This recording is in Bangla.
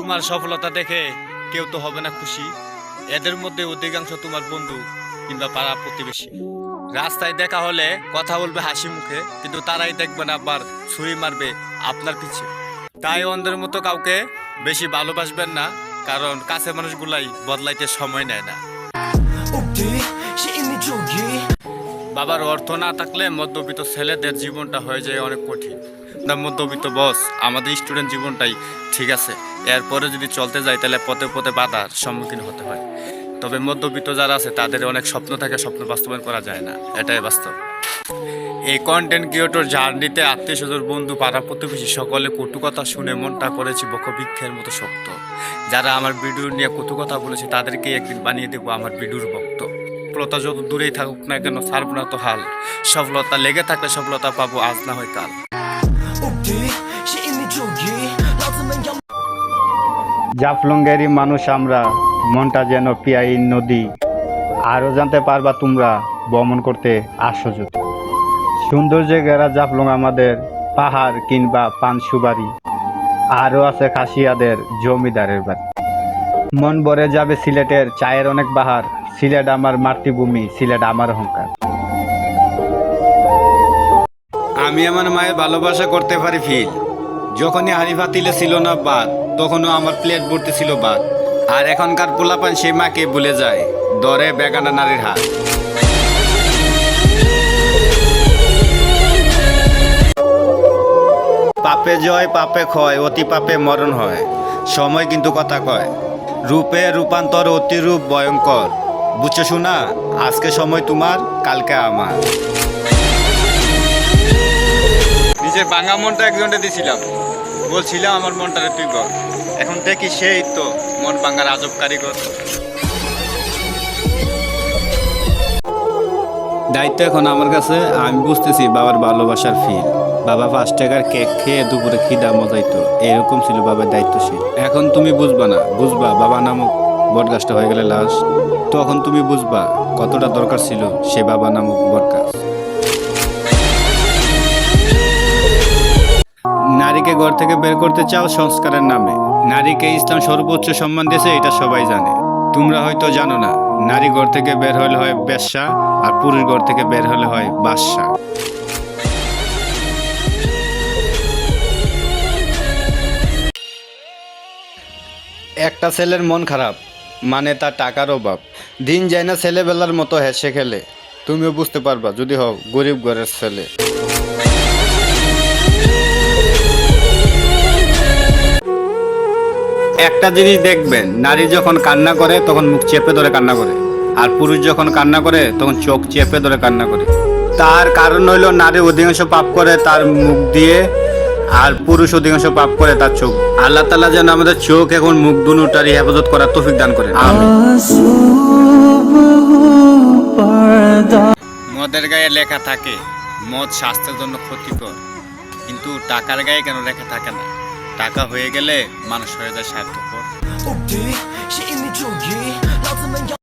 তোমার সফলতা দেখে কেউ তো হবে না খুশি। এদের মধ্যে অধিকাংশ তোমার বন্ধু কিংবা পাড়া প্রতিবেশী। রাস্তায় দেখা হলে কথা বলবে হাসি মুখে, কিন্তু তারাই দেখবে না আবার ছুরি মারবে আপনার পিছে। তাই অন্ধের মতো কাউকে বেশি ভালোবাসবেন না, কারণ কাছের মানুষগুলাই বদলাইতে সময় নেয় না। বাবার অর্থ না থাকলে মধ্যবিত্ত ছেলেদের জীবনটা হয়ে যায় অনেক কঠিন। না মধ্যবিত্ত বস, আমাদের স্টুডেন্ট জীবনটাই ঠিক আছে, এরপরে যদি চলতে যাই তাহলে পথে পথে বাধার সম্মুখীন হতে হয়। তবে মধ্যবিত্ত যারা আছে তাদের অনেক স্বপ্ন থাকে, স্বপ্ন বাস্তবায়ন করা যায় না, এটাই বাস্তব। এই কন্টেন্ট ক্রিয়েটর জার্নিতে আত্মীয় স্বজন, বন্ধু, পাড়া প্রতিবেশী সকলে কটু কথা শুনে মনটা করেছি বৃক্ষের মতো শক্ত। যারা আমার ভিডিও নিয়ে কটু কথা বলেছে তাদেরকে একদিন বানিয়ে দেবো আমার ভিডিওর ভক্ত। সফলতা যত দূরেই থাকুক না কেন, ছাড়ব না তো হাল। সফলতা লেগে থাকলে সফলতা পাবো আজ না হয় কাল। জাফলংয়েরই মানুষ আমরা, মনটা যেন পিয়াই নদী। আরও জানতে পারবা তোমরা ভ্রমণ করতে আসো যদি। সৌন্দর্যে ঘেরা জাফলং আমাদের, পাহাড় কিংবা পান সুবারি। আরও আছে খাসিয়াদের জমিদারের বাড়ি। মন ভরে যাবে সিলেটের চায়ের অনেক বাহার। সিলেট আমার মাতৃভূমি, সিলেট আমার অহংকার। আমি আমার মায়ের ভালোবাসা করতে পারি ফিল। যখনই হাড়ি পাতিলে ছিল না ভাত, তখনও আমার প্লেট ভর্তি ছিল ভাত। আর এখনকার পোলাপান সেই মাকে ভুলে যায়, দরে বেগানা নারীর হাত। পাপে জয় পাপে ক্ষয়, অতি পাপে মরণ হয়। সময় কিন্তু কথা কয়, রূপে রূপান্তর অতিরূপ ভয়ঙ্কর। বুঝছো শোনা, আজকে সময় তোমার, কালকে আমার। নিজের ভাঙা মনটা একজনকে দিছিলাম, বলছিলাম আমার মনটারে তুই গড়। এখন দেখি সেই তো মন ভাঙার আজব কারিগর। দায়িত্ব এখন আমার কাছে, আমি বুঝতেছি বাবার ভালোবাসার ফিল। বাবা 5 টাকার কেক খেয়ে দুপুরে খিদা মজাইতো, এরকম ছিল বাবার দায়িত্বশীল। এখন তুমি বুঝবা না, বুঝবা বাবা নামক বটগাছটা হয়ে গেলে লাশ। তখন তুমি বুঝবা কতটা দরকার ছিল সে বাবা নামক বটগাছ। নারীকে ঘর থেকে বের করতে চাও সংস্কারের নামে। নারীকে ইসলাম সর্বোচ্চ সম্মান দিয়েছে, এটা সবাই জানে। তোমরা হয়তো জানো না, নারী ঘর থেকে বের হলে হয় বেশ্যা, আর পুরুষ ঘর থেকে বের হলে হয় বাদশা। একটা ছেলের মন খারাপ মানে তার টাকার অভাব। দিন যায় না ছেলেবেলার মতো হেসে খেলে। তুমিও বুঝতে পারবা যদি হও গরিব ঘরের ছেলে। একটা জিনিস দেখবেন, নারী যখন কান্না করে তখন মুখ চেপে ধরে কান্না করে, আর পুরুষ যখন কান্না করে তখন চোখ চেপে ধরে কান্না করে। তার কারণ হইল নারী অধিকাংশ পাপ করে তার মুখ দিয়ে, আর পুরুষ অধিকাংশ পাপ করে তার চোখ। আল্লাহ তাআলা যেন আমাদের চোখ এবং মুখ দুটোরই হেফাজত করার তৌফিক দান করেন, আমিন। মদের গায়ে লেখা থাকে মদ স্বাস্থ্যের জন্য ক্ষতিকর, কিন্তু টাকার গায়ে কেন লেখা থাকে না? টাকা হয়ে গেলে মানুষ হয়ে যায় স্বার্থপর।